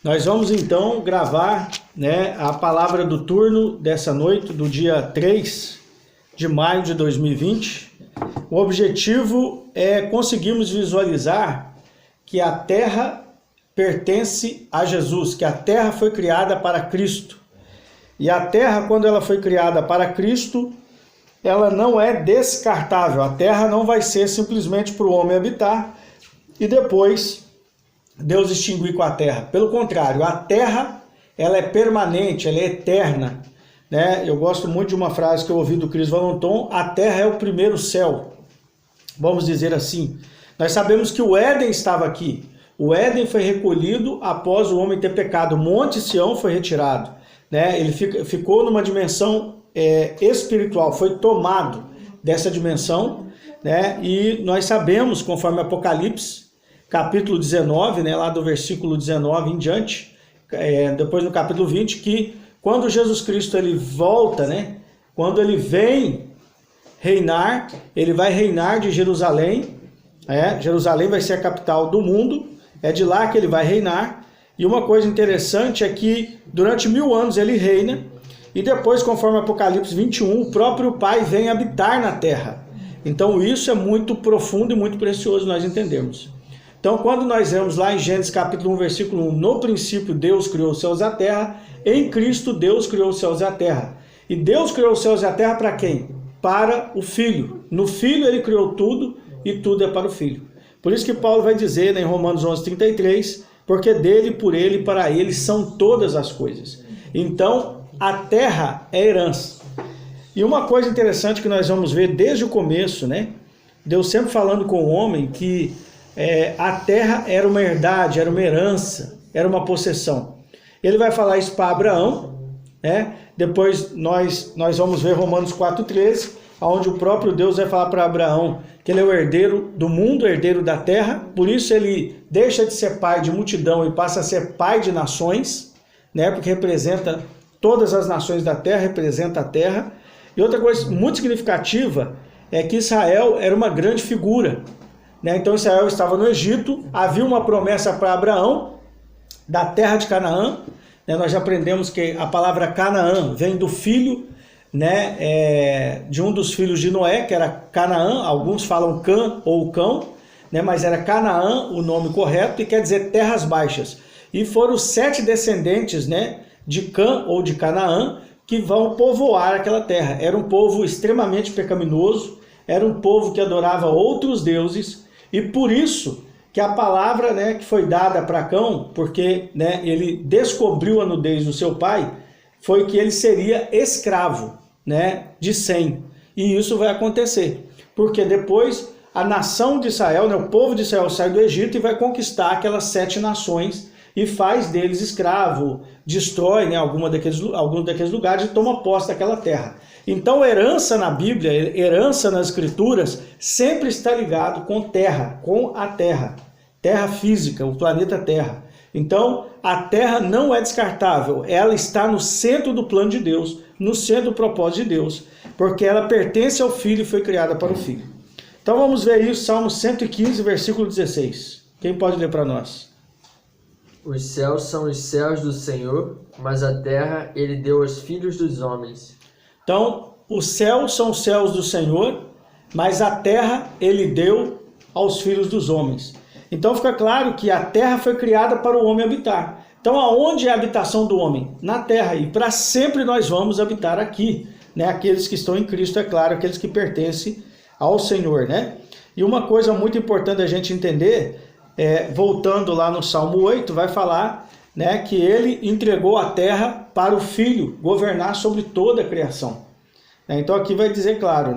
Nós vamos então gravar, né, a palavra do turno dessa noite, do dia 3 de maio de 2020. O objetivo é conseguirmos visualizar que a terra pertence a Jesus, que a terra foi criada para Cristo. E a terra, quando ela foi criada para Cristo, ela não é descartável. A terra não vai ser simplesmente para o homem habitar e depois Deus extinguir com a terra. Pelo contrário, a terra ela é permanente, ela é eterna. Né? Eu gosto muito de uma frase que eu ouvi do Chris Valentin: a terra é o primeiro céu. Vamos dizer assim. Nós sabemos que o Éden estava aqui. O Éden foi recolhido após o homem ter pecado. O Monte Sião foi retirado. Né? Ele ficou numa dimensão espiritual, foi tomado dessa dimensão. Né? E nós sabemos, conforme Apocalipse, capítulo 19, né, lá do versículo 19 em diante, depois no capítulo 20, que quando Jesus Cristo ele volta, né, quando ele vem reinar, ele vai reinar de Jerusalém. Jerusalém vai ser a capital do mundo, é de lá que ele vai reinar. E uma coisa interessante é que durante 1000 anos ele reina, e depois, conforme Apocalipse 21, o próprio Pai vem habitar na terra. Então isso é muito profundo e muito precioso nós entendermos. Então, quando nós vemos lá em Gênesis capítulo 1, versículo 1, no princípio Deus criou os céus e a terra, em Cristo Deus criou os céus e a terra. E Deus criou os céus e a terra para quem? Para o Filho. No Filho ele criou tudo e tudo é para o Filho. Por isso que Paulo vai dizer, né, em Romanos 11:33, porque dele, por ele e para ele são todas as coisas. Então, a terra é herança. E uma coisa interessante que nós vamos ver desde o começo, né? Deus sempre falando com o homem que a terra era uma herdade, era uma herança, era uma possessão. Ele vai falar isso para Abraão, né? Depois nós vamos ver Romanos 4:13, onde o próprio Deus vai falar para Abraão que ele é o herdeiro do mundo, herdeiro da terra, por isso ele deixa de ser pai de multidão e passa a ser pai de nações, né? Porque representa todas as nações da terra, representa a terra. E outra coisa muito significativa é que Israel era uma grande figura. Então Israel estava no Egito, havia uma promessa para Abraão da terra de Canaã. Nós já aprendemos que a palavra Canaã vem do filho, de um dos filhos de Noé, que era Canaã. Alguns falam Cã ou Cão, mas era Canaã o nome correto e quer dizer terras baixas. E foram os 7 descendentes, de Cã ou de Canaã que vão povoar aquela terra. Era um povo extremamente pecaminoso, era um povo que adorava outros deuses. E por isso que a palavra que foi dada para Cão, porque ele descobriu a nudez do seu pai, foi que ele seria escravo de Sem. E isso vai acontecer, porque depois a nação de Israel, o povo de Israel sai do Egito e vai conquistar aquelas 7 nações e faz deles escravo, destrói alguns daqueles lugares e toma posse daquela terra. Então, herança na Bíblia, herança nas Escrituras, sempre está ligado com terra, com a terra. Terra física, o planeta Terra. Então, a terra não é descartável, ela está no centro do plano de Deus, no centro do propósito de Deus, porque ela pertence ao Filho e foi criada para o Filho. Então, vamos ver isso, Salmo 115, versículo 16. Quem pode ler para nós? Os céus são os céus do Senhor, mas a terra ele deu aos filhos dos homens. Então, os céus são os céus do Senhor, mas a terra ele deu aos filhos dos homens. Então fica claro que a terra foi criada para o homem habitar. Então aonde é a habitação do homem? Na terra. E para sempre nós vamos habitar aqui. Aqueles que estão em Cristo, é claro, aqueles que pertencem ao Senhor. E uma coisa muito importante a gente entender, voltando lá no Salmo 8, vai falar que ele entregou a terra para o Filho governar sobre toda a criação. Então aqui vai dizer claro,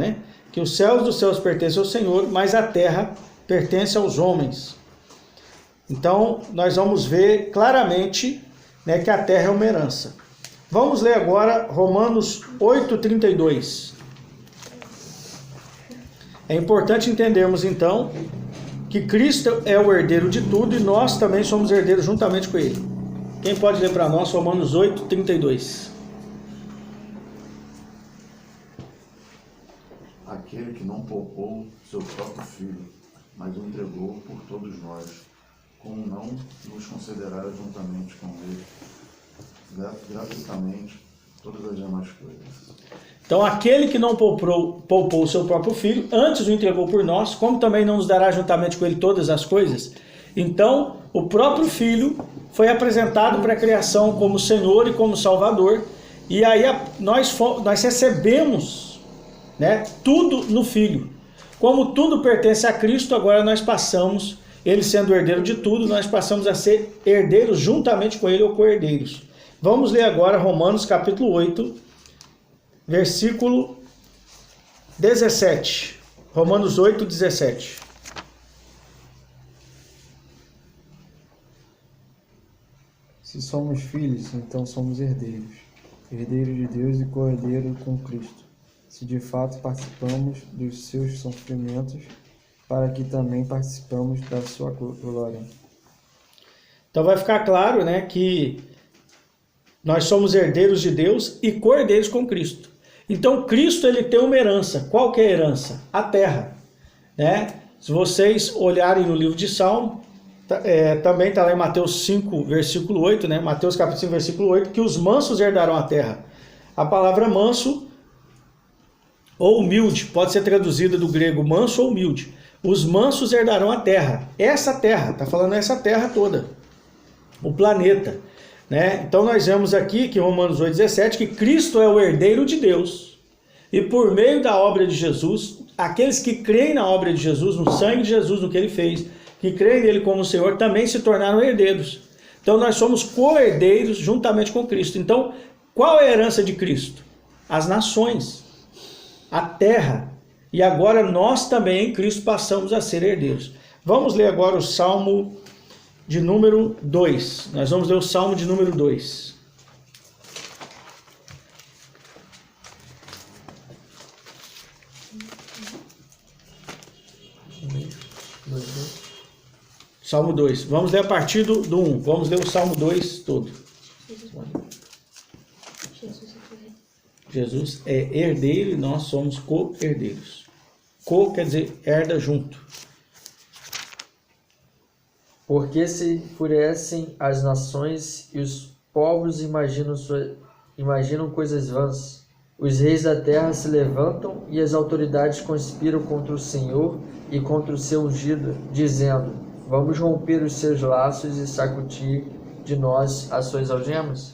que os céus dos céus pertencem ao Senhor, mas a terra pertence aos homens. Então nós vamos ver claramente que a terra é uma herança. Vamos ler agora Romanos 8:32. É importante entendermos então que Cristo é o herdeiro de tudo e nós também somos herdeiros juntamente com ele. Quem pode ler para nós Romanos 8:32? Aquele que não poupou seu próprio filho, mas o entregou por todos nós, como não nos concederá juntamente com ele, gratuitamente, todas as demais coisas. Então, aquele que não poupou o seu próprio filho, antes o entregou por nós, como também não nos dará juntamente com ele todas as coisas? Então, o próprio filho foi apresentado para a criação como Senhor e como Salvador, e aí nós recebemos, né, tudo no filho. Como tudo pertence a Cristo, agora nós passamos, ele sendo herdeiro de tudo, nós passamos a ser herdeiros juntamente com ele ou co-herdeiros. Vamos ler agora Romanos capítulo 8, versículo 17. Romanos 8, 17. Se somos filhos, então somos herdeiros, herdeiros de Deus e co-herdeiros com Cristo, se de fato participamos dos seus sofrimentos, para que também participamos da sua glória. Então vai ficar claro, né, que nós somos herdeiros de Deus e co-herdeiros com Cristo. Então Cristo, ele tem uma herança. Qual que é a herança? A terra, né? Se vocês olharem no livro de Salmo, também está lá em Mateus 5, versículo 8, né? Mateus capítulo 5, versículo 8, que os mansos herdarão a terra. A palavra manso ou humilde pode ser traduzida do grego manso ou humilde. Os mansos herdarão a terra. Essa terra, está falando essa terra toda, o planeta, né? Então nós vemos aqui que Romanos 8,17, que Cristo é o herdeiro de Deus, e por meio da obra de Jesus, aqueles que creem na obra de Jesus, no sangue de Jesus, no que ele fez, que creem nele como Senhor, também se tornaram herdeiros. Então nós somos co-herdeiros juntamente com Cristo. Então, qual é a herança de Cristo? As nações, a terra. E agora nós também em Cristo passamos a ser herdeiros. Vamos ler agora o Salmo de número 2. Nós vamos ler o Salmo de número 2. Salmo 2. Vamos ler a partir do 1. Vamos ler o Salmo 2 todo. Jesus é herdeiro e nós somos co-herdeiros. Co quer dizer herda junto. Porque se enfurecem as nações e os povos imaginam coisas vãs. Os reis da terra se levantam e as autoridades conspiram contra o Senhor e contra o seu ungido, dizendo: vamos romper os seus laços e sacudir de nós as suas algemas?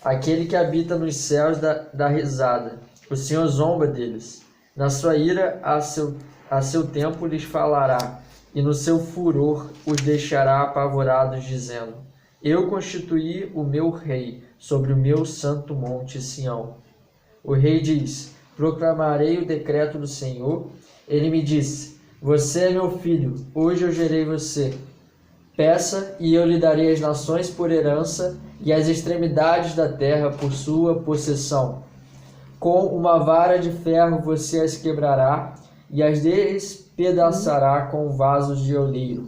Aquele que habita nos céus dá risada. O Senhor zomba deles. Na sua ira, a seu tempo lhes falará, e no seu furor os deixará apavorados, dizendo: eu constituí o meu rei sobre o meu santo monte Sião. O rei diz: proclamarei o decreto do Senhor. Ele me disse: você é meu filho, hoje eu gerei você. Peça, e eu lhe darei as nações por herança, e as extremidades da terra por sua possessão. Com uma vara de ferro você as quebrará, e as despedaçará como vasos de oleiro.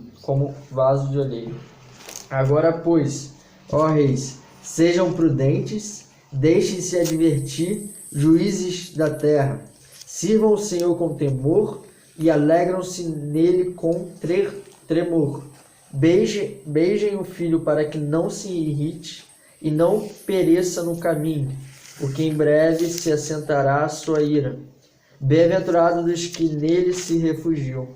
Agora, pois, ó reis, sejam prudentes, deixem-se advertir, juízes da terra. Sirvam o Senhor com temor e alegram-se nele com tremor. Beijem o filho para que não se irrite e não pereça no caminho, porque em breve se assentará a sua ira. Bem-aventurado dos que nele se refugiam.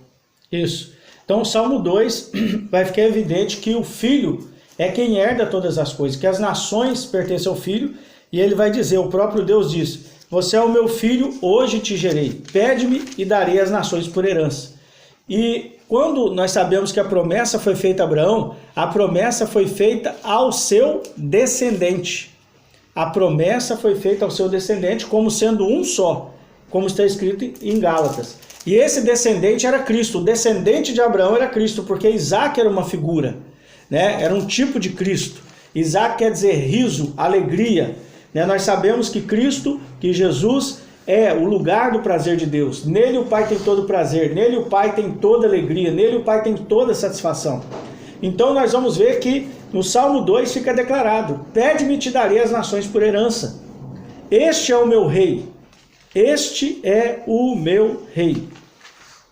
Isso. Então o Salmo 2 vai ficar evidente que o filho é quem herda todas as coisas, que as nações pertencem ao filho, e ele vai dizer, o próprio Deus diz: você é o meu filho, hoje te gerei, pede-me e darei as nações por herança. E quando nós sabemos que a promessa foi feita a Abraão, a promessa foi feita ao seu descendente. A promessa foi feita ao seu descendente como sendo um só, como está escrito em Gálatas. E esse descendente era Cristo, o descendente de Abraão era Cristo, porque Isaac era uma figura, né? Era um tipo de Cristo. Isaac quer dizer riso, alegria, né? Nós sabemos que Cristo, que Jesus é o lugar do prazer de Deus. Nele o Pai tem todo o prazer, nele o Pai tem toda a alegria, nele o Pai tem toda a satisfação. Então nós vamos ver que no Salmo 2 fica declarado: pede-me e te darei as nações por herança. Este é o meu rei. Este é o meu rei.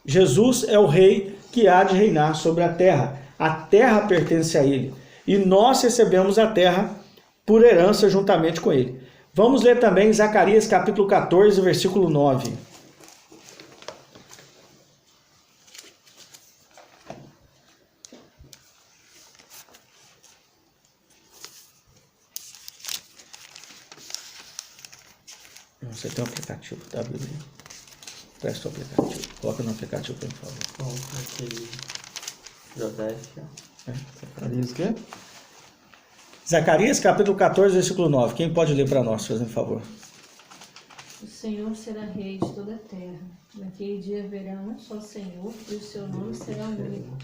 Jesus é o rei que há de reinar sobre a terra. A terra pertence a ele. E nós recebemos a terra por herança juntamente com ele. Vamos ler também Zacarias capítulo 14, versículo 9. Você tem um aplicativo da Bíblia? Presta o aplicativo. Coloca no aplicativo, por favor. Bom, aquele JF. Zacarias o quê? Zacarias capítulo 14, versículo 9. Quem pode ler para nós, fazendo favor? O Senhor será rei de toda a terra. Naquele dia haverá um só Senhor e o seu nome será único.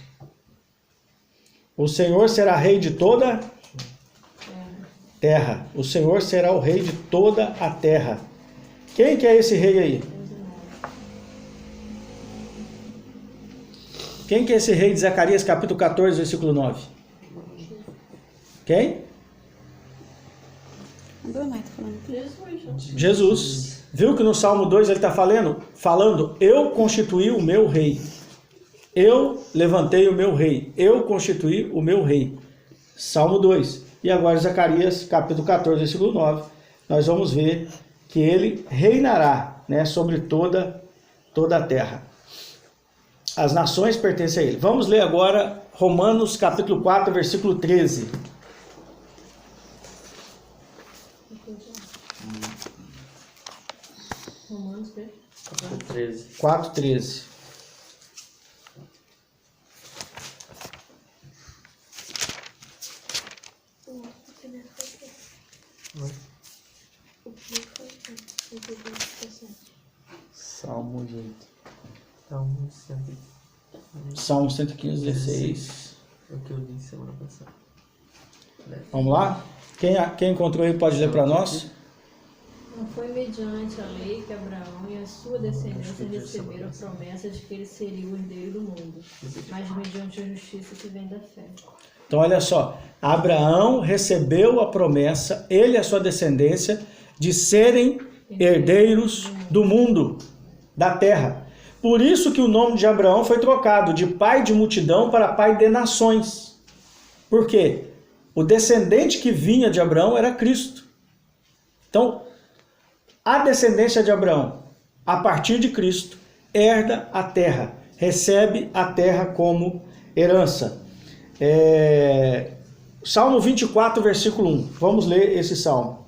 O Senhor será rei de toda Terra. terra. O Senhor será o rei de toda a terra. Quem que é esse rei aí? Quem que é esse rei de Zacarias capítulo 14, versículo 9? Quem? Jesus. Viu que no Salmo 2 ele está falando, eu constituí o meu rei. Eu levantei o meu rei. Eu constituí o meu rei. Salmo 2. E agora Zacarias capítulo 14, versículo 9. Nós vamos ver que ele reinará, né, sobre toda a terra. As nações pertencem a ele. Vamos ler agora Romanos capítulo 4, versículo 13. Romanos 13. 4, 13. Salmos 8. Então, Salmo 115, 16. é o que eu li semana passada. Vamos lá? Quem encontrou aí pode ler para nós? Não foi mediante a lei que Abraão e a sua descendência receberam a promessa de que ele seria o herdeiro do mundo, mas mediante a justiça que vem da fé. Então olha só, Abraão recebeu a promessa, ele e a sua descendência, de serem herdeiros do mundo, da terra. Por isso que o nome de Abraão foi trocado de pai de multidão para pai de nações. Por quê? O descendente que vinha de Abraão era Cristo. Então, a descendência de Abraão, a partir de Cristo, herda a terra, recebe a terra como herança. Salmo 24, versículo 1. Vamos ler esse salmo.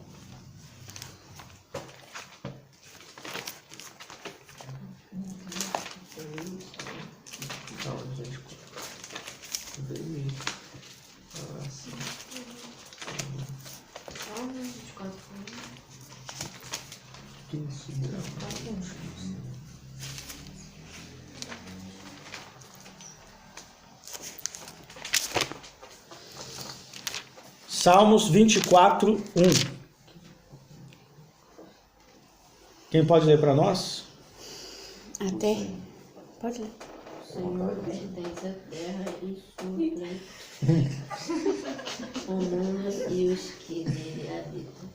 Salmos 24, 1. Quem pode ler para nós? Até. Pode ler. O Senhor pertence à terra e supre o mundo e os que nele habitam.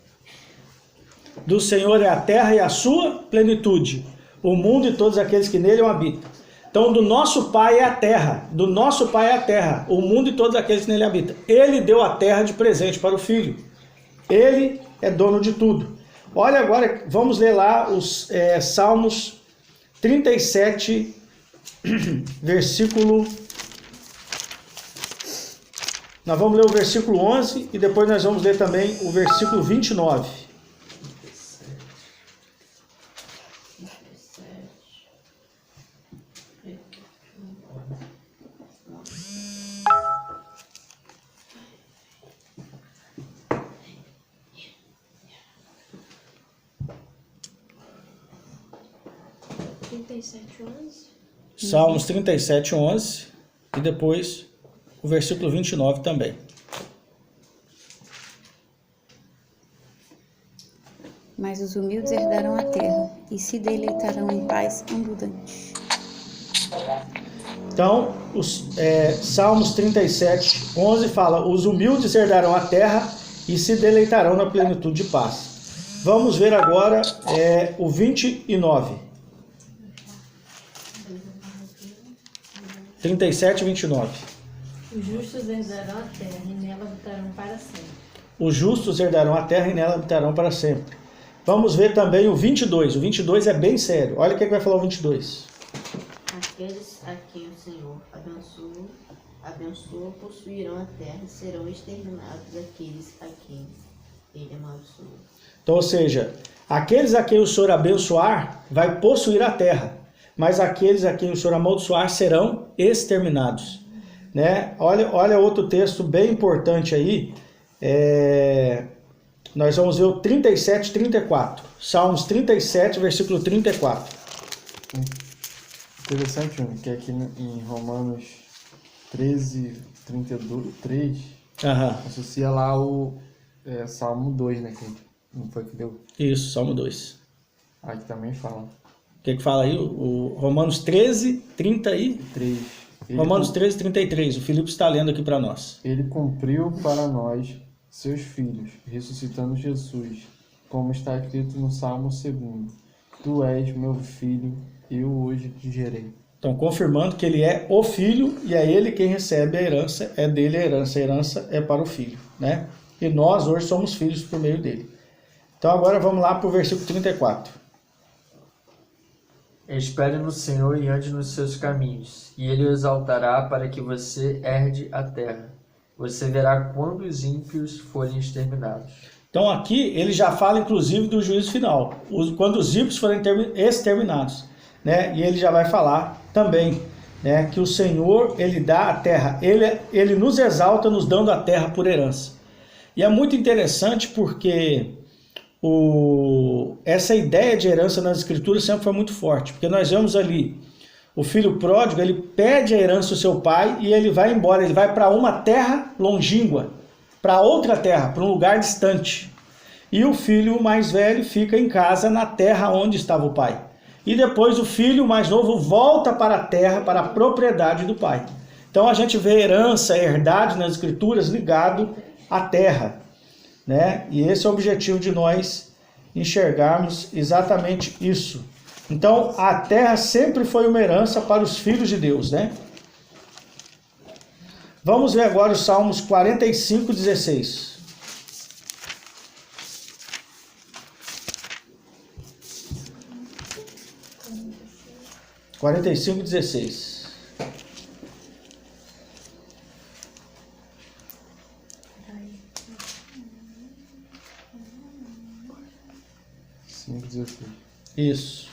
Do Senhor é a terra e a sua plenitude, o mundo e todos aqueles que nele habitam. Então, do nosso pai é a terra, do nosso pai é a terra, o mundo e todos aqueles que nele habitam. Ele deu a terra de presente para o filho. Ele é dono de tudo. Olha agora, vamos ler lá os Salmos 37, versículo... Nós vamos ler o versículo 11 e depois nós vamos ler também o versículo 29. Salmos 37, 11 e depois o versículo 29 também. Mas os humildes herdarão a terra e se deleitarão em paz abundante. Então, Salmos 37, 11 fala: os humildes herdarão a terra e se deleitarão na plenitude de paz. Vamos ver agora o 29. 37, 29. Os justos herdarão a terra e nela habitarão para sempre. Os justos herdarão a terra e nela habitarão para sempre. Vamos ver também o 22. O 22 é bem sério. Olha o que vai falar o 22. Aqueles a quem o Senhor abençoa possuirão a terra e serão exterminados aqueles a quem ele amaldiçoa. Então, ou seja, aqueles a quem o Senhor abençoar vai possuir a terra, mas aqueles a quem o Senhor amaldiçoar serão exterminados. Né? Olha outro texto bem importante aí. Nós vamos ver o 37, 34. Salmos 37, versículo 34. Interessante, que aqui em Romanos 13, 32, 3, associa lá o Salmo 2, né? Que não foi que deu? Isso, Salmo 2. Aqui também fala. O que fala aí? O Romanos 13, 33. Romanos 13, 33. O Filipe está lendo aqui para nós. Ele cumpriu para nós, seus filhos, ressuscitando Jesus, como está escrito no Salmo 2. Tu és meu filho, eu hoje te gerei. Então, confirmando que ele é o filho e é ele quem recebe a herança, é dele a herança é para o filho, né? E nós hoje somos filhos por meio dele. Então, agora vamos lá para o versículo 34. Espere no Senhor e ande nos seus caminhos, e Ele o exaltará para que você herde a terra. Você verá quando os ímpios forem exterminados. Então aqui ele já fala inclusive do juízo final, quando os ímpios forem exterminados, né? E ele já vai falar também, né, que o Senhor, ele dá a terra, ele nos exalta nos dando a terra por herança. E é muito interessante porque essa ideia de herança nas escrituras sempre foi muito forte, porque nós vemos ali o filho pródigo, ele pede a herança do seu pai e ele vai embora, ele vai para uma terra longínqua, para outra terra, para um lugar distante. E o filho mais velho fica em casa na terra onde estava o pai. E depois o filho mais novo volta para a terra, para a propriedade do pai. Então a gente vê herança, herdade nas escrituras ligado à terra, né? E esse é o objetivo de nós enxergarmos exatamente isso. Então a terra sempre foi uma herança para os filhos de Deus, né? Vamos ver agora os Salmos 45, 16. (45, 16). Isso.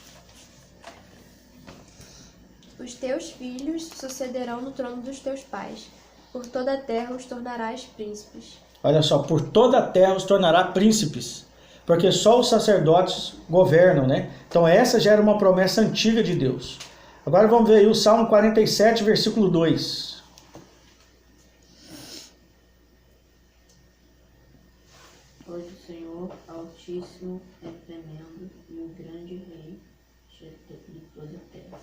Os teus filhos sucederão no trono dos teus pais. Por toda a terra os tornarás príncipes. Olha só, por toda a terra os tornará príncipes, porque só os sacerdotes governam, né? Então essa já era uma promessa antiga de Deus. Agora vamos ver aí o Salmo 47, versículo 2. Pois o Senhor Altíssimo é tremendo e o grande rei de toda a terra.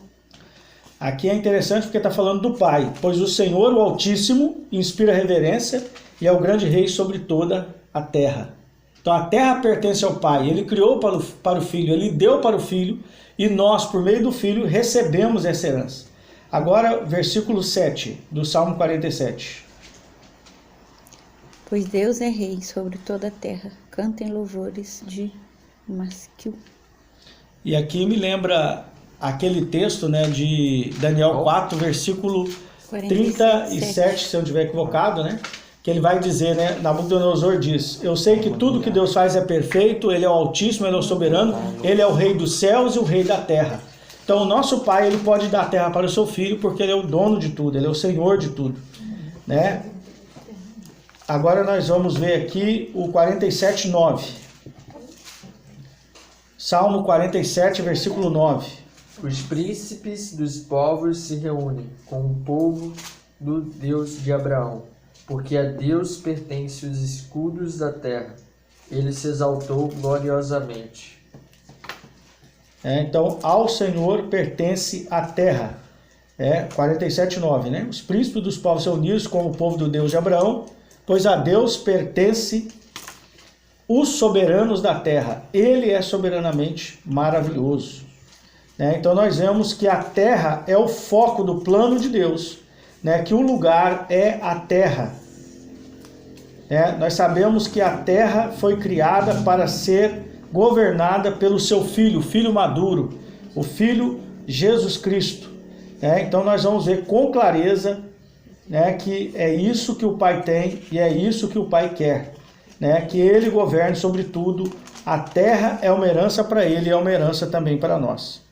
Aqui é interessante porque está falando do Pai, pois o Senhor, o Altíssimo, inspira reverência e é o grande rei sobre toda a terra. Então a terra pertence ao Pai, ele criou para o Filho, ele deu para o Filho e nós, por meio do Filho, recebemos essa herança. Agora, versículo 7 do Salmo 47. Pois Deus é rei sobre toda a terra, cantem louvores de Masquil. E aqui me lembra aquele texto, né, de Daniel 4, versículo 37, se eu não estiver equivocado, né? Que ele vai dizer, né, Nabucodonosor diz: eu sei que tudo que Deus faz é perfeito, ele é o Altíssimo, ele é o soberano, ele é o rei dos céus e o rei da terra. Então o nosso Pai, ele pode dar a terra para o seu filho porque ele é o dono de tudo, ele é o Senhor de tudo, né? Agora nós vamos ver aqui o 47, 9. Salmo 47, versículo 9. Os príncipes dos povos se reúnem com o povo do Deus de Abraão, porque a Deus pertencem os escudos da terra. Ele se exaltou gloriosamente. Então, ao Senhor pertence a terra. 47:9, né? Os príncipes dos povos se uniram com o povo do Deus de Abraão, pois a Deus pertence os soberanos da terra. Ele é soberanamente maravilhoso. Então nós vemos que a terra é o foco do plano de Deus, né, que o lugar é a terra. Nós sabemos que a terra foi criada para ser governada pelo seu filho, o filho maduro, o filho Jesus Cristo. Então nós vamos ver com clareza, né, que é isso que o Pai tem e é isso que o Pai quer, né, que Ele governe sobre tudo. A terra é uma herança para Ele e é uma herança também para nós.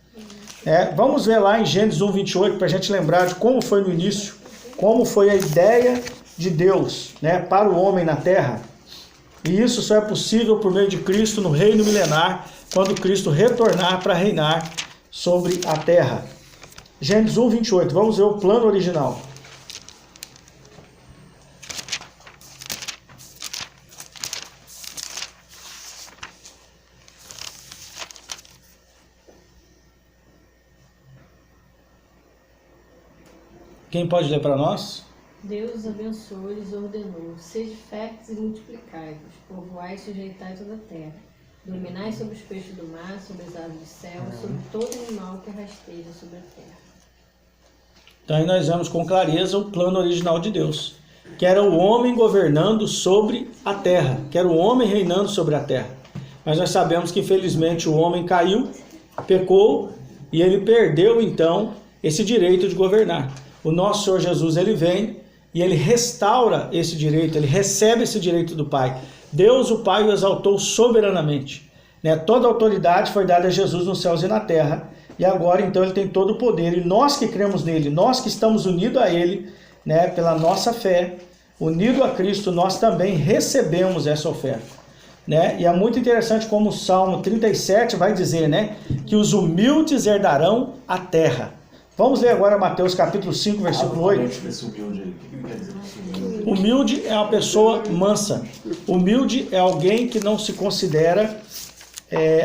Vamos ver lá em Gênesis 1:28 para a gente lembrar de como foi no início, como foi a ideia de Deus, né, para o homem na terra. E isso só é possível por meio de Cristo no reino milenar, quando Cristo retornar para reinar sobre a terra. Gênesis 1:28, vamos ver o plano original. Quem pode ler para nós? Deus os abençoou e lhes ordenou: sede férteis e multiplicai-vos, povoai e sujeitai toda a terra, dominai sobre os peixes do mar, sobre as aves do céu, sobre todo animal que rasteja sobre a terra. Então aí nós vemos com clareza o plano original de Deus, que era o homem governando sobre a terra, que era o homem reinando sobre a terra. Mas nós sabemos que infelizmente o homem caiu, pecou, e ele perdeu então esse direito de governar. O nosso Senhor Jesus, ele vem e ele restaura esse direito, ele recebe esse direito do Pai. Deus, o Pai, o exaltou soberanamente. Toda a autoridade foi dada a Jesus nos céus e na terra, e agora então ele tem todo o poder. E nós que cremos nele, nós que estamos unidos a ele, pela nossa fé, unido a Cristo, nós também recebemos essa oferta. E é muito interessante como o Salmo 37 vai dizer, que os humildes herdarão a terra. Vamos ler agora Mateus capítulo 5, versículo 8. Humilde é uma pessoa mansa. Humilde é alguém que não se considera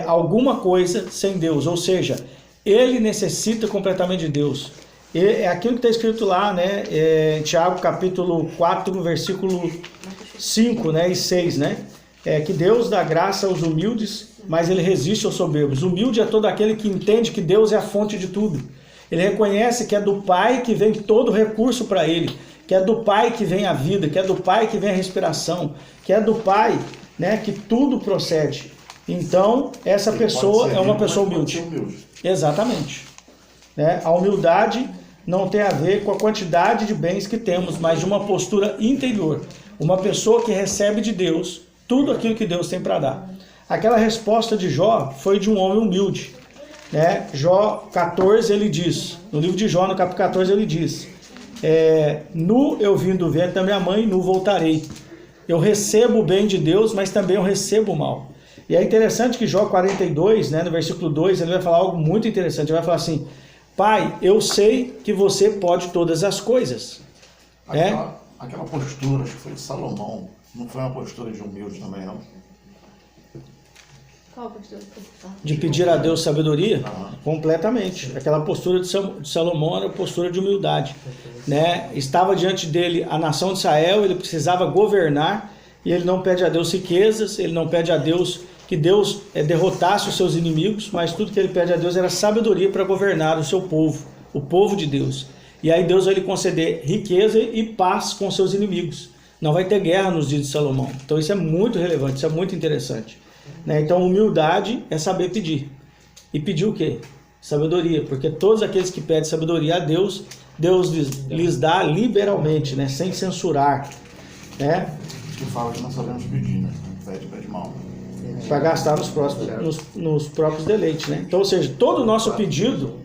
alguma coisa sem Deus. Ou seja, ele necessita completamente de Deus. É aquilo que está escrito lá, em Tiago capítulo 4, versículo 5 e 6, que Deus dá graça aos humildes, mas ele resiste aos soberbos. Humilde é todo aquele que entende que Deus é a fonte de tudo. Ele reconhece que é do Pai que vem todo o recurso para ele, que é do Pai que vem a vida, que é do Pai que vem a respiração, que é do Pai, que tudo procede. Então, essa pessoa é uma pessoa humilde. Exatamente. A humildade não tem a ver com a quantidade de bens que temos, mas de uma postura interior. Uma pessoa que recebe de Deus tudo aquilo que Deus tem para dar. Aquela resposta de Jó foi de um homem humilde. Jó 14, ele diz, no livro de Jó, no capítulo 14, ele diz: nu eu vim do ventre da minha mãe, nu voltarei. Eu recebo o bem de Deus, mas também eu recebo o mal. E é interessante que Jó 42, no versículo 2, ele vai falar algo muito interessante. Ele vai falar assim: Pai, eu sei que você pode todas as coisas. Aquela postura, acho que foi de Salomão, não foi uma postura de humilde também, não? Qual postura? De pedir a Deus sabedoria? Completamente. Aquela postura de Salomão era a postura de humildade. Estava diante dele a nação de Israel, ele precisava governar, e ele não pede a Deus riquezas, ele não pede a Deus que Deus derrotasse os seus inimigos, mas tudo que ele pede a Deus era sabedoria para governar o seu povo, o povo de Deus. E aí Deus vai lhe conceder riqueza e paz com seus inimigos. Não vai ter guerra nos dias de Salomão. Então isso é muito relevante, isso é muito interessante. Então humildade é saber pedir. E pedir o quê? Sabedoria, porque todos aqueles que pedem sabedoria a Deus, Deus lhes dá liberalmente, sem censurar. Que fala que não sabemos pedir, pede mal. Para gastar nos próprios deleites. Então, ou seja, todo o nosso pedido,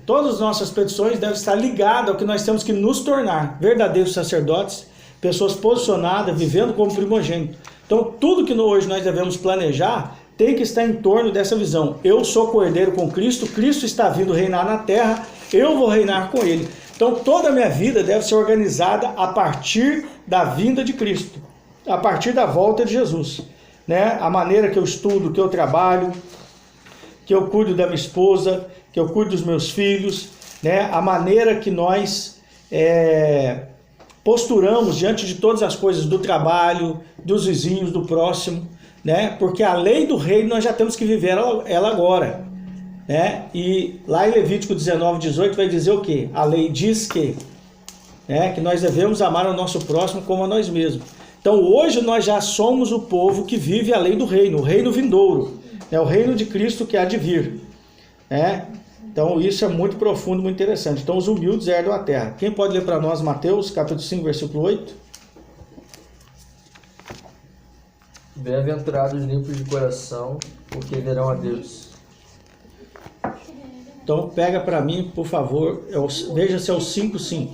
todas as nossas petições devem estar ligadas ao que nós temos que nos tornar verdadeiros sacerdotes, pessoas posicionadas, vivendo como primogênito. Então, tudo que hoje nós devemos planejar tem que estar em torno dessa visão. Eu sou cordeiro com Cristo, Cristo está vindo reinar na terra, eu vou reinar com Ele. Então, toda a minha vida deve ser organizada a partir da vinda de Cristo, a partir da volta de Jesus. A maneira que eu estudo, que eu trabalho, que eu cuido da minha esposa, que eu cuido dos meus filhos, a maneira que nós posturamos diante de todas as coisas do trabalho, dos vizinhos, do próximo, porque a lei do reino nós já temos que viver ela agora. E lá em Levítico 19:18 vai dizer o quê? A lei diz que né? Que nós devemos amar o nosso próximo como a nós mesmos. Então hoje nós já somos o povo que vive além do reino, o reino vindouro, né? O reino de Cristo que há de vir, né? Então isso é muito profundo, muito interessante. Então os humildes herdam a terra. Quem pode ler para nós Mateus capítulo 5, versículo 8? Bem-aventurados limpos de coração, porque verão a Deus. Então pega para mim, por favor, veja se é o 5:5.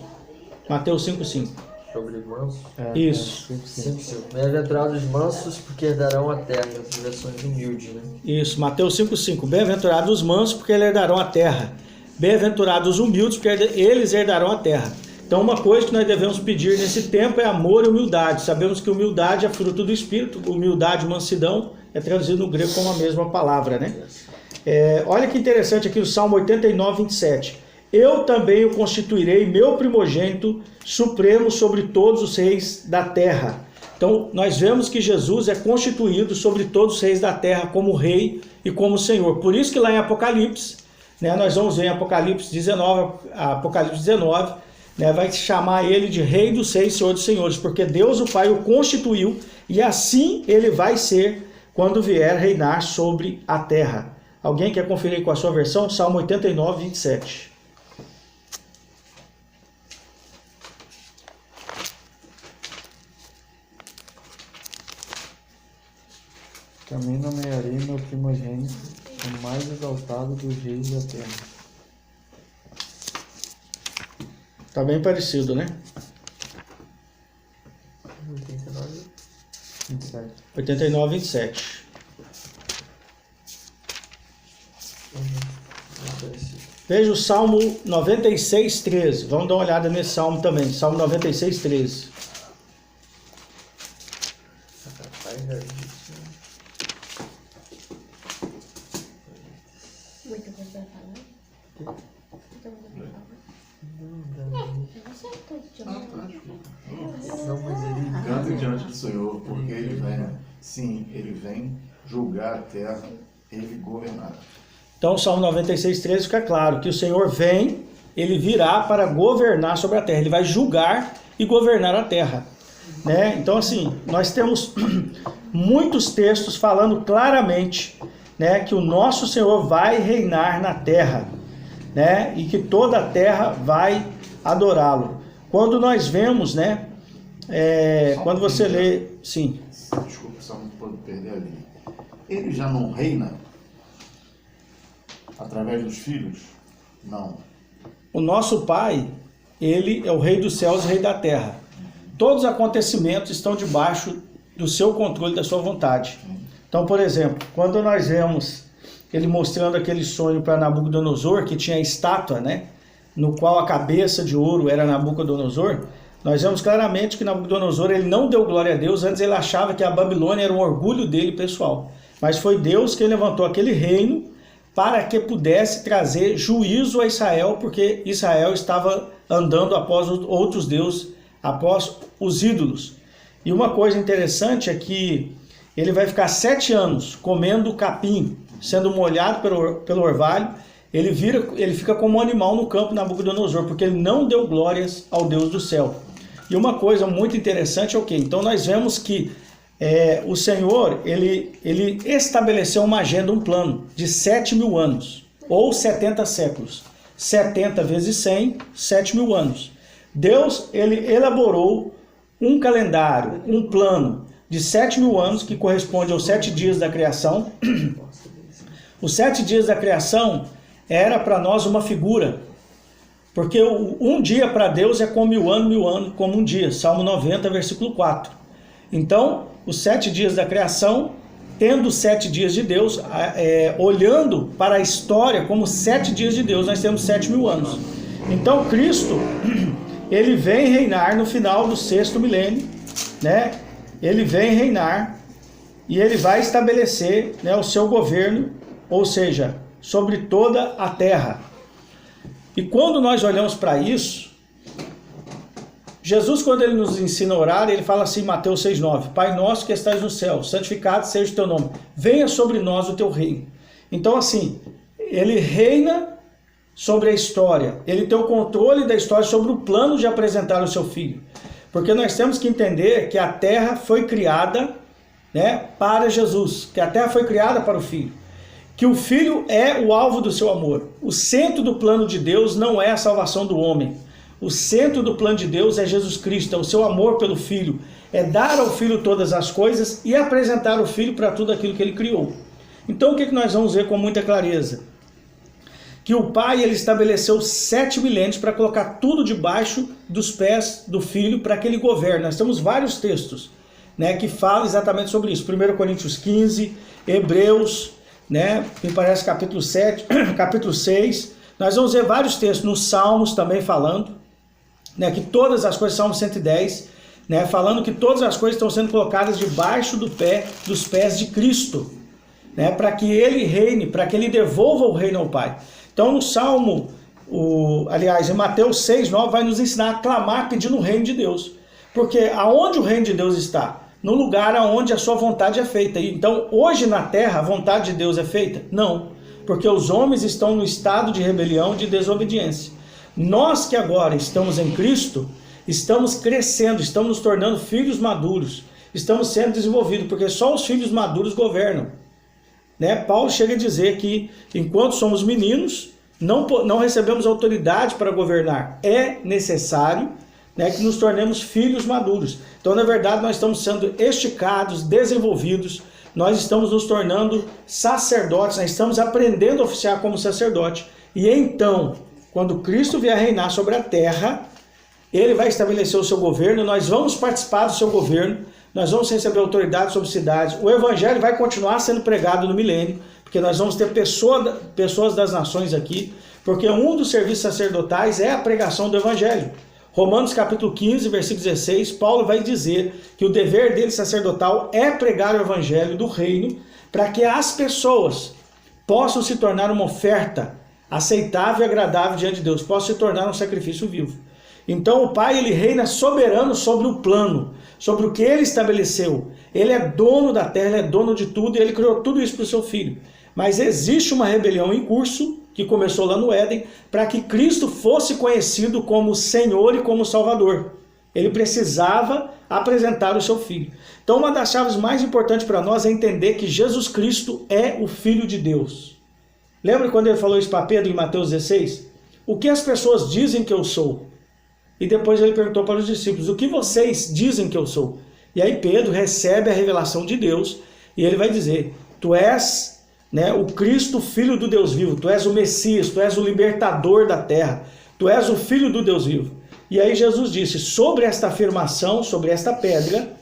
Mateus 5:5. Sobre mansos. Isso. 5:5. Bem-aventurados mansos, porque herdarão a terra. As versões humildes, né? Isso, Mateus 5:5. Bem-aventurados os mansos, porque eles herdarão a terra. Bem-aventurados os humildes, porque eles herdarão a terra. Então uma coisa que nós devemos pedir nesse tempo é amor e humildade. Sabemos que humildade é fruto do Espírito, humildade e mansidão é traduzido no grego como a mesma palavra, né? Olha que interessante aqui o Salmo 89, 27. Eu também o constituirei meu primogênito supremo sobre todos os reis da terra. Então nós vemos que Jesus é constituído sobre todos os reis da terra como rei e como Senhor. Por isso que lá em Apocalipse, né, nós vamos ver em Apocalipse 19, né, vai chamar ele de Rei dos Reis, Senhor dos Senhores, porque Deus o Pai o constituiu e assim ele vai ser quando vier reinar sobre a terra. Alguém quer conferir com a sua versão? Salmo 89, 27. Também nomearei meu primogênito, o mais exaltado dos reis da terra. Tá bem parecido, né? 27. 89, 27. Veja o Salmo 96, 13. Vamos dar uma olhada nesse Salmo também. Salmo 96, 13. Muita coisa pra falar. Canta diante do Senhor, porque ele vem, sim, ele vem julgar a terra, ele governará. Então o Salmo 96, 13 fica claro que o Senhor vem, ele virá para governar sobre a terra. Ele vai julgar e governar a terra, né? Então assim, nós temos muitos textos falando claramente, né, que o nosso Senhor vai reinar na terra, né, e que toda a terra vai adorá-lo. Quando nós vemos, né, quando você lê, sim. Desculpa, só não pode perder ali. Ele já não reina através dos filhos? Não. O nosso Pai, ele é o Rei dos céus e Rei da terra. Todos os acontecimentos estão debaixo do seu controle, da sua vontade. Então, por exemplo, quando nós vemos ele mostrando aquele sonho para Nabucodonosor, que tinha a estátua, né, no qual a cabeça de ouro era Nabucodonosor, nós vemos claramente que Nabucodonosor ele não deu glória a Deus, antes ele achava que a Babilônia era um orgulho dele pessoal. Mas foi Deus que levantou aquele reino para que pudesse trazer juízo a Israel, porque Israel estava andando após outros deuses, após os ídolos. E uma coisa interessante é que ele vai ficar 7 anos comendo capim, sendo molhado pelo orvalho. Ele fica como um animal no campo, Nabucodonosor, porque ele não deu glórias ao Deus do céu. E uma coisa muito interessante é o quê? Então nós vemos que o Senhor, ele estabeleceu uma agenda, um plano de 7.000 anos, ou 70 séculos. 70 vezes 100, 7.000 anos. Deus, ele elaborou um calendário, um plano de 7.000 anos, que corresponde aos 7 dias da criação. Os 7 dias da criação era para nós uma figura, porque um dia para Deus é como 1.000 anos como um dia. Salmo 90, versículo 4. Então, os 7 dias da criação, tendo os 7 dias de Deus, olhando para a história como 7 dias de Deus, nós temos 7.000 anos. Então, Cristo, ele vem reinar no final do 6º milênio, né? Ele vem reinar e ele vai estabelecer, né, o seu governo, ou seja, sobre toda a terra. E quando nós olhamos para isso, Jesus, quando ele nos ensina a orar, ele fala assim, Mateus 6,9, Pai nosso que estás no céu, santificado seja o teu nome, venha sobre nós o teu reino. Então assim, ele reina sobre a história. Ele tem o controle da história sobre o plano de apresentar o seu filho. Porque nós temos que entender que a terra foi criada, né, para Jesus, que a terra foi criada para o filho. Que o filho é o alvo do seu amor. O centro do plano de Deus não é a salvação do homem. O centro do plano de Deus é Jesus Cristo, é o seu amor pelo filho. É dar ao filho todas as coisas e apresentar o filho para tudo aquilo que ele criou. Então o que nós vamos ver com muita clareza? Que o pai ele estabeleceu 7 milênios para colocar tudo debaixo dos pés do filho para que ele governe. Nós temos vários textos, né, que falam exatamente sobre isso. 1 Coríntios 15, Hebreus, né, me parece capítulo 7, capítulo 6. Nós vamos ver vários textos nos Salmos também falando, né, que todas as coisas, Salmo 110, né, falando que todas as coisas estão sendo colocadas debaixo dos pés de Cristo, né, para que ele reine, para que ele devolva o reino ao Pai. Então no Salmo, aliás, em Mateus 6, 9, vai nos ensinar a clamar pedindo o reino de Deus. Porque aonde o reino de Deus está? No lugar onde a sua vontade é feita. Então hoje na terra a vontade de Deus é feita? Não. Porque os homens estão no estado de rebelião, de desobediência. Nós que agora estamos em Cristo, estamos crescendo, estamos nos tornando filhos maduros. Estamos sendo desenvolvidos, porque só os filhos maduros governam. Né? Paulo chega a dizer que enquanto somos meninos, não recebemos autoridade para governar. É necessário, né, que nos tornemos filhos maduros. Então, na verdade, nós estamos sendo esticados, desenvolvidos, nós estamos nos tornando sacerdotes, nós estamos aprendendo a oficiar como sacerdote. E então, quando Cristo vier reinar sobre a terra, ele vai estabelecer o seu governo, nós vamos participar do seu governo, nós vamos receber autoridade sobre cidades. O evangelho vai continuar sendo pregado no milênio, porque nós vamos ter pessoas das nações aqui, porque um dos serviços sacerdotais é a pregação do evangelho. Romanos capítulo 15, versículo 16, Paulo vai dizer que o dever dele sacerdotal é pregar o evangelho do reino, para que as pessoas possam se tornar uma oferta aceitável e agradável diante de Deus, possam se tornar um sacrifício vivo. Então o Pai ele reina soberano sobre o plano, sobre o que ele estabeleceu. Ele é dono da terra, ele é dono de tudo e ele criou tudo isso para o seu filho. Mas existe uma rebelião em curso, que começou lá no Éden, para que Cristo fosse conhecido como Senhor e como Salvador. Ele precisava apresentar o seu Filho. Então uma das chaves mais importantes para nós é entender que Jesus Cristo é o Filho de Deus. Lembra quando ele falou isso para Pedro em Mateus 16? O que as pessoas dizem que eu sou? E depois ele perguntou para os discípulos, o que vocês dizem que eu sou? E aí Pedro recebe a revelação de Deus e ele vai dizer, tu és, né, o Cristo, filho do Deus vivo, tu és o Messias, tu és o libertador da terra, tu és o filho do Deus vivo. E aí Jesus disse, sobre esta afirmação, sobre esta pedra,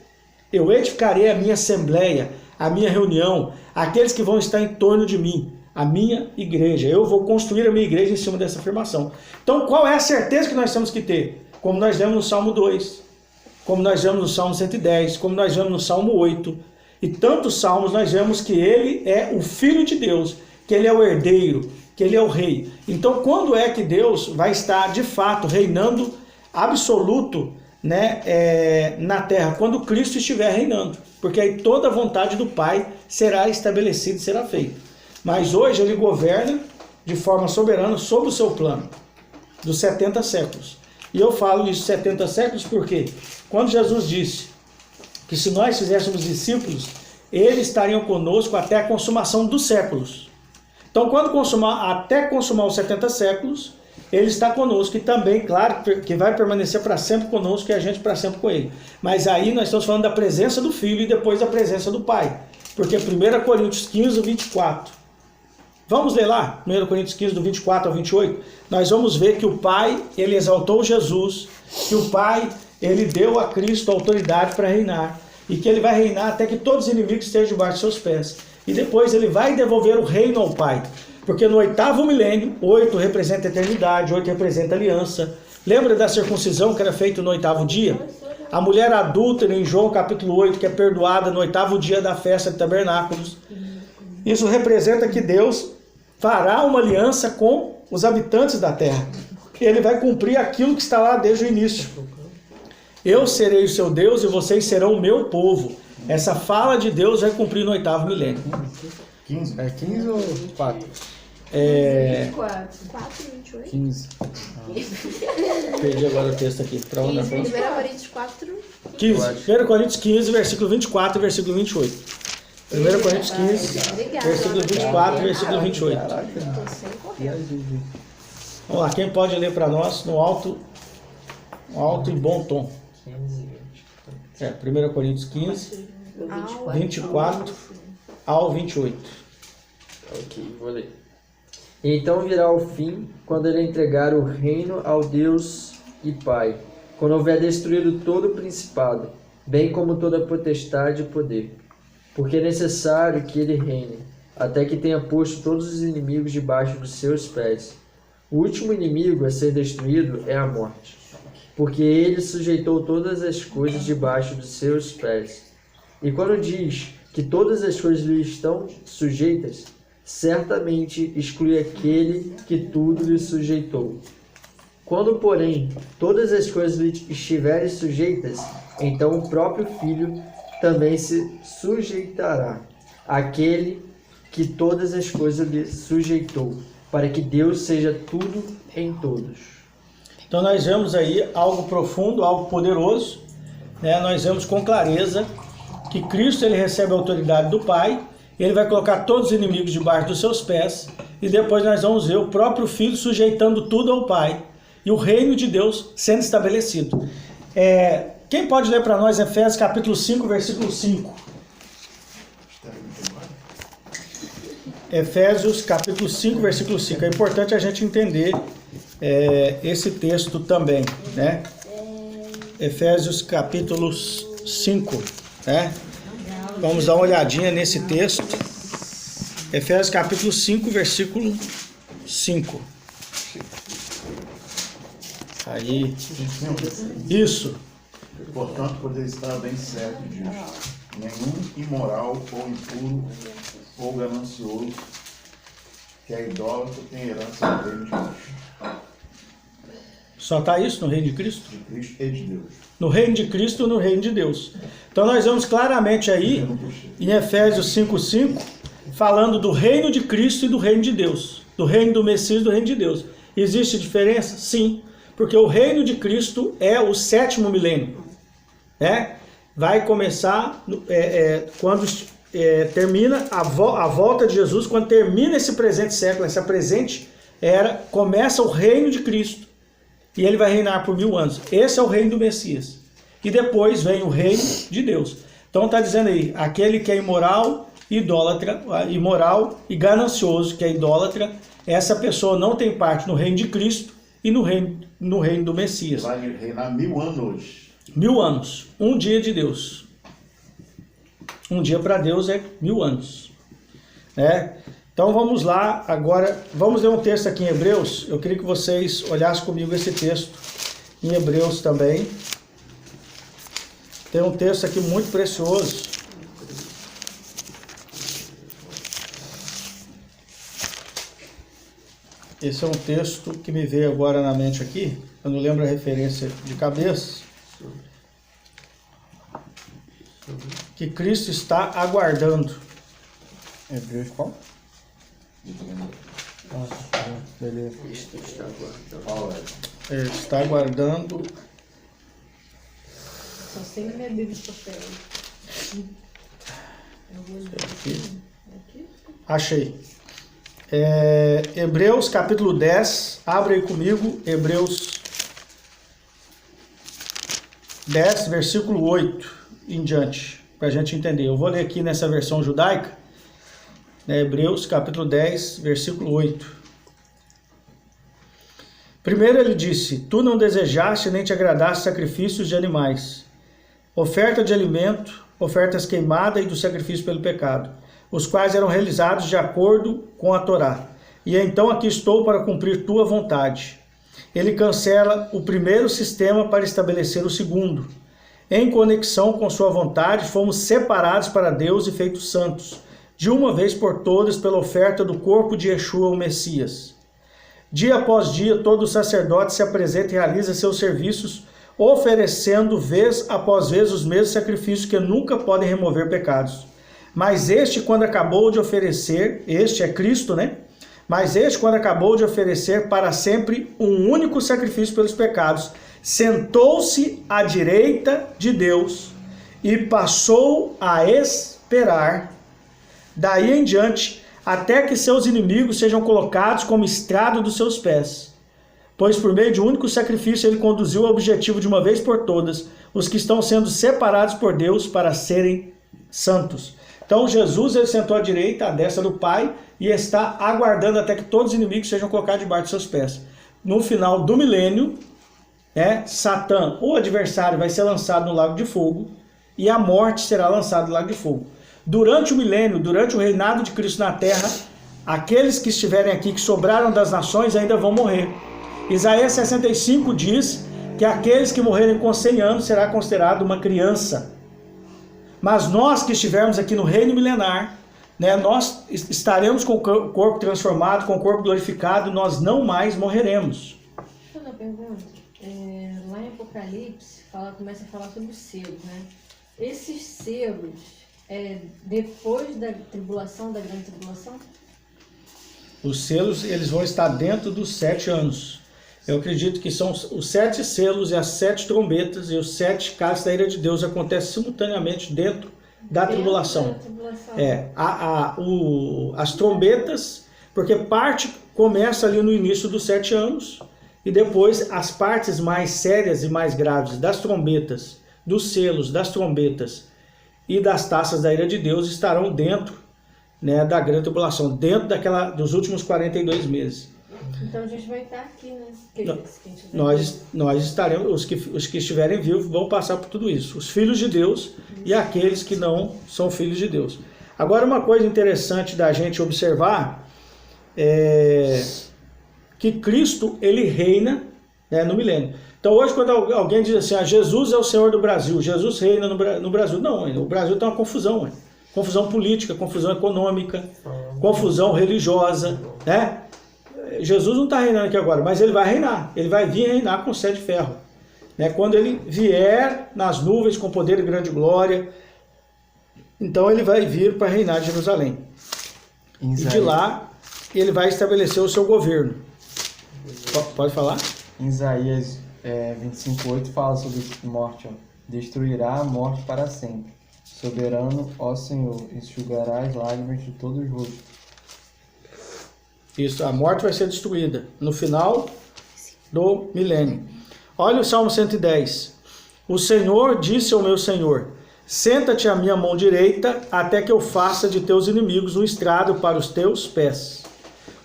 eu edificarei a minha assembleia, a minha reunião, aqueles que vão estar em torno de mim, a minha igreja. Eu vou construir a minha igreja em cima dessa afirmação. Então qual é a certeza que nós temos que ter? Como nós vemos no Salmo 2, como nós vemos no Salmo 110, como nós vemos no Salmo 8, e tantos salmos nós vemos que ele é o Filho de Deus, que ele é o herdeiro, que ele é o rei. Então quando é que Deus vai estar de fato reinando absoluto, né, na terra? Quando Cristo estiver reinando, porque aí toda a vontade do Pai será estabelecida e será feita. Mas hoje ele governa de forma soberana sobre o seu plano, dos 70 séculos. E eu falo isso 70 séculos porque quando Jesus disse que se nós fizéssemos discípulos, eles estariam conosco até a consumação dos séculos. Então quando até consumar os 70 séculos, ele está conosco e também, claro, que vai permanecer para sempre conosco e a gente para sempre com ele. Mas aí nós estamos falando da presença do Filho e depois da presença do Pai. Porque 1 Coríntios 15, 24. Vamos ler lá, 1 Coríntios 15, do 24 ao 28. Nós vamos ver que o Pai, ele exaltou Jesus, que o Pai, ele deu a Cristo a autoridade para reinar, e que ele vai reinar até que todos os inimigos estejam debaixo de seus pés. E depois ele vai devolver o reino ao Pai. Porque no 8º milênio, 8 representa a eternidade, 8 representa a aliança. Lembra da circuncisão que era feita no 8º dia? A mulher adúltera em João capítulo 8, que é perdoada no 8º dia da festa de tabernáculos. Isso representa que Deus fará uma aliança com os habitantes da terra. Ele vai cumprir aquilo que está lá desde o início. Eu serei o seu Deus e vocês serão o meu povo. Essa fala de Deus vai cumprir no 8º milênio. 15? É 15 ou 4? 24. 4, 28. 15. Perdi agora o texto aqui. Para onde? 1 Coríntios 4. 15. 1 Coríntios 15, versículo 24 e versículo 28. 1 Coríntios 15, Obrigada. versículo 24 e versículo 28. Tô sem correr. Vamos lá, quem pode ler para nós no alto e bom tom? 15, 20. 1 Coríntios 15, Do 24. 24 ao 28. Ok, vou ler. Então virá o fim, quando ele entregar o reino ao Deus e Pai, quando houver destruído todo o principado, bem como toda a potestade e poder. Porque é necessário que ele reine, até que tenha posto todos os inimigos debaixo dos seus pés. O último inimigo a ser destruído é a morte, porque ele sujeitou todas as coisas debaixo dos seus pés. E quando diz que todas as coisas lhe estão sujeitas, certamente exclui aquele que tudo lhe sujeitou. Quando, porém, todas as coisas lhe estiverem sujeitas, então o próprio Filho também se sujeitará àquele que todas as coisas lhe sujeitou, para que Deus seja tudo em todos. Então nós vemos aí algo profundo, algo poderoso, né? Nós vemos com clareza que Cristo ele recebe a autoridade do Pai, ele vai colocar todos os inimigos debaixo dos seus pés, e depois nós vamos ver o próprio Filho sujeitando tudo ao Pai, e o reino de Deus sendo estabelecido. Quem pode ler para nós Efésios capítulo 5, versículo 5? Efésios capítulo 5, versículo 5. É importante a gente entender esse texto também, né? Efésios capítulo 5, né? Vamos dar uma olhadinha nesse texto. Efésios capítulo 5, versículo 5. Aí, isso. Portanto, podeis estar bem certo disso. Nenhum imoral ou impuro ou ganancioso que é idólatra tem herança no reino de Deus. Só está isso no reino de Cristo? De Cristo e de Deus. No reino de Cristo e no reino de Deus. Então nós vemos claramente aí, em Efésios 5:5, falando do reino de Cristo e do reino de Deus. Do reino do Messias e do reino de Deus. Existe diferença? Sim. Porque o reino de Cristo é o 7º milênio. Vai começar quando termina a volta de Jesus, quando termina esse presente século, essa presente era, começa o reino de Cristo. E ele vai reinar por 1000 anos. Esse é o reino do Messias. E depois vem o reino de Deus. Então está dizendo aí, aquele que é imoral, idólatra, imoral e ganancioso, que é idólatra, essa pessoa não tem parte no reino de Cristo e no reino do Messias. Vai reinar 1000 anos. 1000 anos. Um dia de Deus. Um dia para Deus é 1000 anos. Então vamos lá, agora vamos ler um texto aqui em Hebreus. Eu queria que vocês olhassem comigo esse texto em Hebreus também. Tem um texto aqui muito precioso. Esse é um texto que me veio agora na mente aqui. Eu não lembro a referência de cabeça. Que Cristo está aguardando. Hebreus qual? Beleza. Ele está aguardando. Só sem minha Bíblia de papel. Eu vou ler aqui. Achei. Hebreus capítulo 10. Abre aí comigo. Hebreus 10, versículo 8 em diante, para a gente entender. Eu vou ler aqui nessa versão judaica. Hebreus capítulo 10, versículo 8. Primeiro ele disse: Tu não desejaste nem te agradaste sacrifícios de animais, oferta de alimento, ofertas queimadas e do sacrifício pelo pecado, os quais eram realizados de acordo com a Torá. E então aqui estou para cumprir tua vontade. Ele cancela o primeiro sistema para estabelecer o segundo. Em conexão com sua vontade, fomos separados para Deus e feitos santos, de uma vez por todas, pela oferta do corpo de Yeshua, o Messias. Dia após dia, todo sacerdote se apresenta e realiza seus serviços, oferecendo vez após vez os mesmos sacrifícios que nunca podem remover pecados. Mas este, quando acabou de oferecer, este é Cristo, Mas este, quando acabou de oferecer para sempre um único sacrifício pelos pecados, sentou-se à direita de Deus e passou a esperar daí em diante até que seus inimigos sejam colocados como estrado dos seus pés. Pois por meio de um único sacrifício ele conduziu o objetivo de uma vez por todas os que estão sendo separados por Deus para serem santos. Então Jesus, ele sentou à direita, à destra do Pai, e está aguardando até que todos os inimigos sejam colocados debaixo de seus pés. No final do milênio, Satã, o adversário, vai ser lançado no lago de fogo e a morte será lançada no lago de fogo. Durante o milênio, durante o reinado de Cristo na terra, aqueles que estiverem aqui, que sobraram das nações, ainda vão morrer. Isaías 65 diz que aqueles que morrerem com 100 anos será considerado uma criança. Mas nós que estivermos aqui no reino milenar, nós estaremos com o corpo transformado, com o corpo glorificado, nós não mais morreremos. Deixa eu fazer uma pergunta. Lá em Apocalipse, começa a falar sobre os selos, né? Esses selos, depois da tribulação, da grande tribulação? Os selos, eles vão estar dentro dos 7 anos. Eu acredito que são os 7 selos e as 7 trombetas e os 7 cálices da ira de Deus acontecem simultaneamente dentro da tribulação. As trombetas, porque parte começa ali no início dos 7 anos e depois as partes mais sérias e mais graves das trombetas, dos selos, das trombetas e das taças da ira de Deus estarão dentro, da grande tribulação, dentro dos últimos 42 meses. Então a gente vai estar aqui, né? Nós estaremos, os que estiverem vivos vão passar por tudo isso. Os filhos de Deus e aqueles que não são filhos de Deus. Agora, uma coisa interessante da gente observar é que Cristo, ele reina no milênio. Então hoje quando alguém diz assim, Jesus é o Senhor do Brasil, Jesus reina no Brasil. Não, o Brasil está uma confusão. Confusão política, confusão econômica, confusão religiosa, Jesus não está reinando aqui agora, mas ele vai reinar. Ele vai vir reinar com 7 de ferro. Quando ele vier nas nuvens com poder e grande glória, então ele vai vir para reinar de Jerusalém. E de lá ele vai estabelecer o seu governo. Pode falar? Em Isaías 25:8 fala sobre morte. Destruirá a morte para sempre. Soberano, ó Senhor, enxugará as lágrimas de todos os rostos. Isso, a morte vai ser destruída no final do milênio. Olha o Salmo 110. O Senhor disse ao meu Senhor, senta-te à minha mão direita, até que eu faça de teus inimigos um estrado para os teus pés.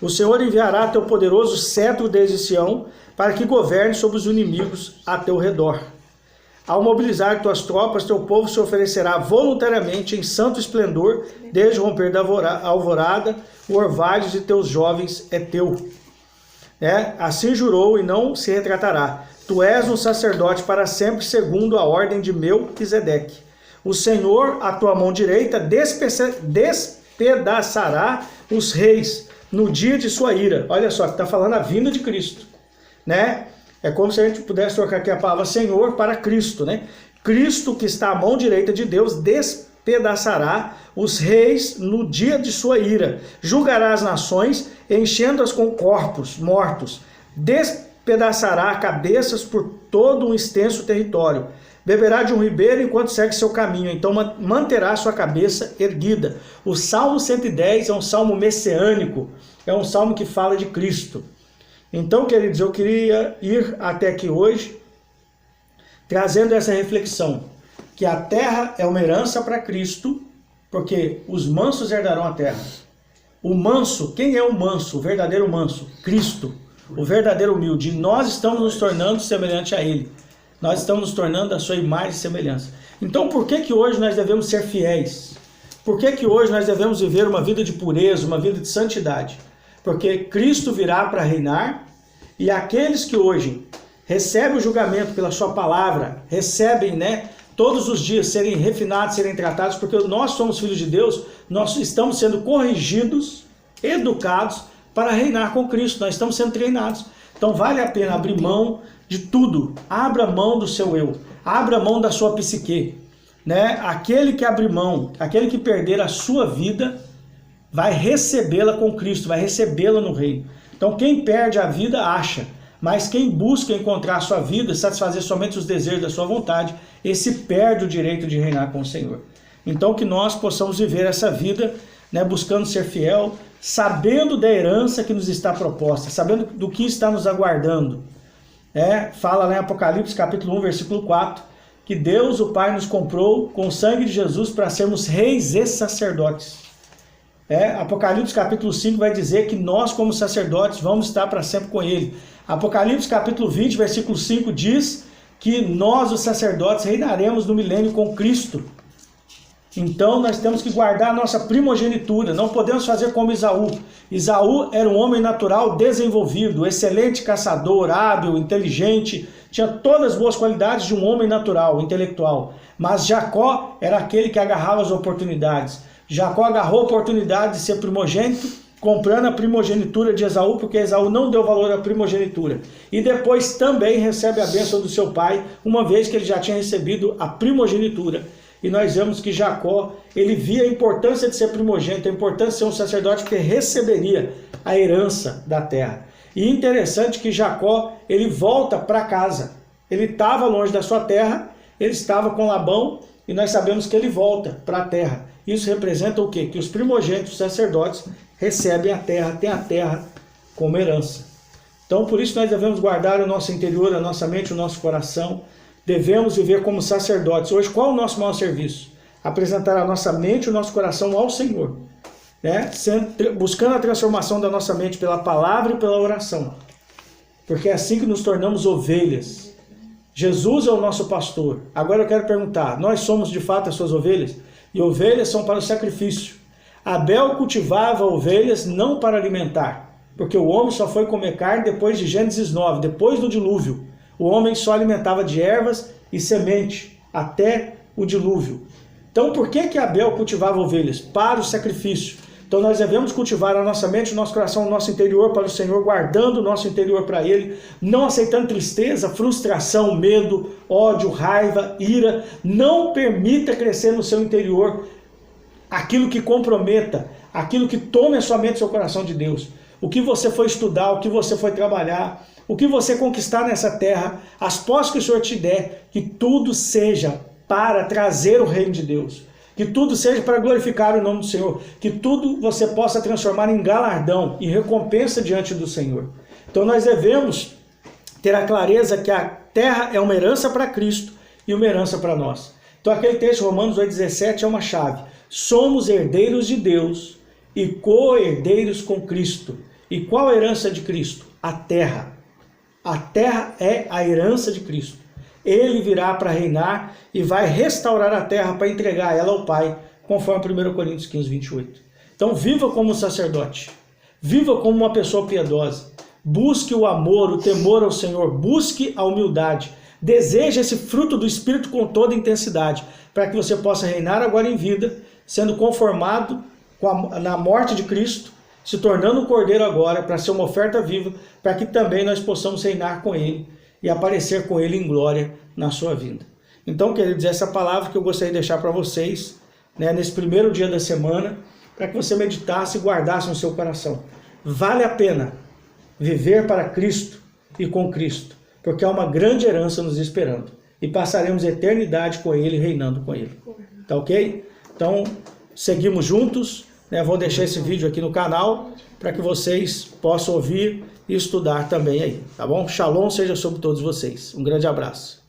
O Senhor enviará teu poderoso cetro desde Sião, para que governe sobre os inimigos a teu redor. Ao mobilizar tuas tropas, teu povo se oferecerá voluntariamente em santo esplendor, desde o romper da alvorada, o orvalho de teus jovens é teu. Assim jurou e não se retratará. Tu és um sacerdote para sempre, segundo a ordem de Melquisedeque. O Senhor, à tua mão direita, despedaçará os reis no dia de sua ira. Olha só, está falando a vinda de Cristo. É como se a gente pudesse trocar aqui a palavra Senhor para Cristo, Cristo que está à mão direita de Deus despedaçará os reis no dia de sua ira. Julgará as nações, enchendo-as com corpos mortos. Despedaçará cabeças por todo um extenso território. Beberá de um ribeiro enquanto segue seu caminho, então manterá sua cabeça erguida. O Salmo 110 é um salmo messiânico, é um salmo que fala de Cristo. Então, queridos, eu queria ir até aqui hoje, trazendo essa reflexão, que a terra é uma herança para Cristo, porque os mansos herdarão a terra. O manso, quem é o manso? O verdadeiro manso? Cristo, o verdadeiro humilde. E nós estamos nos tornando semelhante a Ele. Nós estamos nos tornando a sua imagem e semelhança. Então, por que hoje nós devemos ser fiéis? Por que hoje nós devemos viver uma vida de pureza, uma vida de santidade? Porque Cristo virá para reinar e aqueles que hoje recebem o julgamento pela sua palavra, recebem, todos os dias serem refinados, serem tratados, porque nós somos filhos de Deus, nós estamos sendo corrigidos, educados para reinar com Cristo, nós estamos sendo treinados. Então vale a pena abrir mão de tudo, abra mão do seu eu, abra mão da sua psique. Aquele que abrir mão, aquele que perder a sua vida, vai recebê-la com Cristo, vai recebê-la no reino. Então quem perde a vida acha, mas quem busca encontrar a sua vida, satisfazer somente os desejos da sua vontade, esse perde o direito de reinar com o Senhor. Então que nós possamos viver essa vida, né, buscando ser fiel, sabendo da herança que nos está proposta, sabendo do que está nos aguardando. Fala lá em Apocalipse capítulo 1, versículo 4, que Deus, o Pai, nos comprou com o sangue de Jesus para sermos reis e sacerdotes. Apocalipse capítulo 5 vai dizer que nós, como sacerdotes, vamos estar para sempre com Ele. Apocalipse capítulo 20, versículo 5 diz que nós, os sacerdotes, reinaremos no milênio com Cristo. Então nós temos que guardar a nossa primogenitura, não podemos fazer como Esaú. Esaú era um homem natural desenvolvido, excelente caçador, hábil, inteligente, tinha todas as boas qualidades de um homem natural, intelectual. Mas Jacó era aquele que agarrava as oportunidades. Jacó agarrou a oportunidade de ser primogênito, comprando a primogenitura de Esaú, porque Esaú não deu valor à primogenitura. E depois também recebe a bênção do seu pai, uma vez que ele já tinha recebido a primogenitura. E nós vemos que Jacó, ele via a importância de ser primogênito, a importância de ser um sacerdote, porque receberia a herança da terra. E interessante que Jacó, ele volta para casa. Ele estava longe da sua terra, ele estava com Labão, e nós sabemos que ele volta para a terra. Isso representa o quê? Que os primogênitos, os sacerdotes, recebem a terra, têm a terra como herança. Então, por isso nós devemos guardar o nosso interior, a nossa mente, o nosso coração. Devemos viver como sacerdotes. Hoje, qual é o nosso maior serviço? Apresentar a nossa mente e o nosso coração ao Senhor, buscando a transformação da nossa mente pela palavra e pela oração. Porque é assim que nos tornamos ovelhas. Jesus é o nosso pastor. Agora eu quero perguntar, nós somos de fato as suas ovelhas? E ovelhas são para o sacrifício. Abel cultivava ovelhas não para alimentar, porque o homem só foi comer carne depois de Gênesis 9, depois do dilúvio. O homem só alimentava de ervas e semente até o dilúvio. Então por que Abel cultivava ovelhas? Para o sacrifício. Então nós devemos cultivar a nossa mente, o nosso coração, o nosso interior para o Senhor, guardando o nosso interior para Ele, não aceitando tristeza, frustração, medo, ódio, raiva, ira. Não permita crescer no seu interior aquilo que comprometa, aquilo que tome a sua mente e seu coração de Deus. O que você foi estudar, o que você foi trabalhar, o que você conquistar nessa terra, as posses que o Senhor te der, que tudo seja para trazer o reino de Deus. Que tudo seja para glorificar o nome do Senhor. Que tudo você possa transformar em galardão, em recompensa diante do Senhor. Então nós devemos ter a clareza que a terra é uma herança para Cristo e uma herança para nós. Então aquele texto, Romanos 8,17, é uma chave. Somos herdeiros de Deus e co-herdeiros com Cristo. E qual a herança de Cristo? A terra. A terra é a herança de Cristo. Ele virá para reinar e vai restaurar a terra para entregar ela ao Pai, conforme 1 Coríntios 15, 28. Então viva como sacerdote, viva como uma pessoa piedosa, busque o amor, o temor ao Senhor, busque a humildade, deseje esse fruto do Espírito com toda intensidade, para que você possa reinar agora em vida, sendo conformado na morte de Cristo, se tornando um cordeiro agora, para ser uma oferta viva, para que também nós possamos reinar com Ele e aparecer com Ele em glória na sua vinda. Então, queridos, essa palavra que eu gostaria de deixar para vocês, nesse primeiro dia da semana, para que você meditasse e guardasse no seu coração. Vale a pena viver para Cristo e com Cristo, porque há uma grande herança nos esperando e passaremos a eternidade com Ele, reinando com Ele. Tá ok? Então, seguimos juntos. Vou deixar esse vídeo aqui no canal para que vocês possam ouvir e estudar também aí, tá bom? Shalom seja sobre todos vocês. Um grande abraço.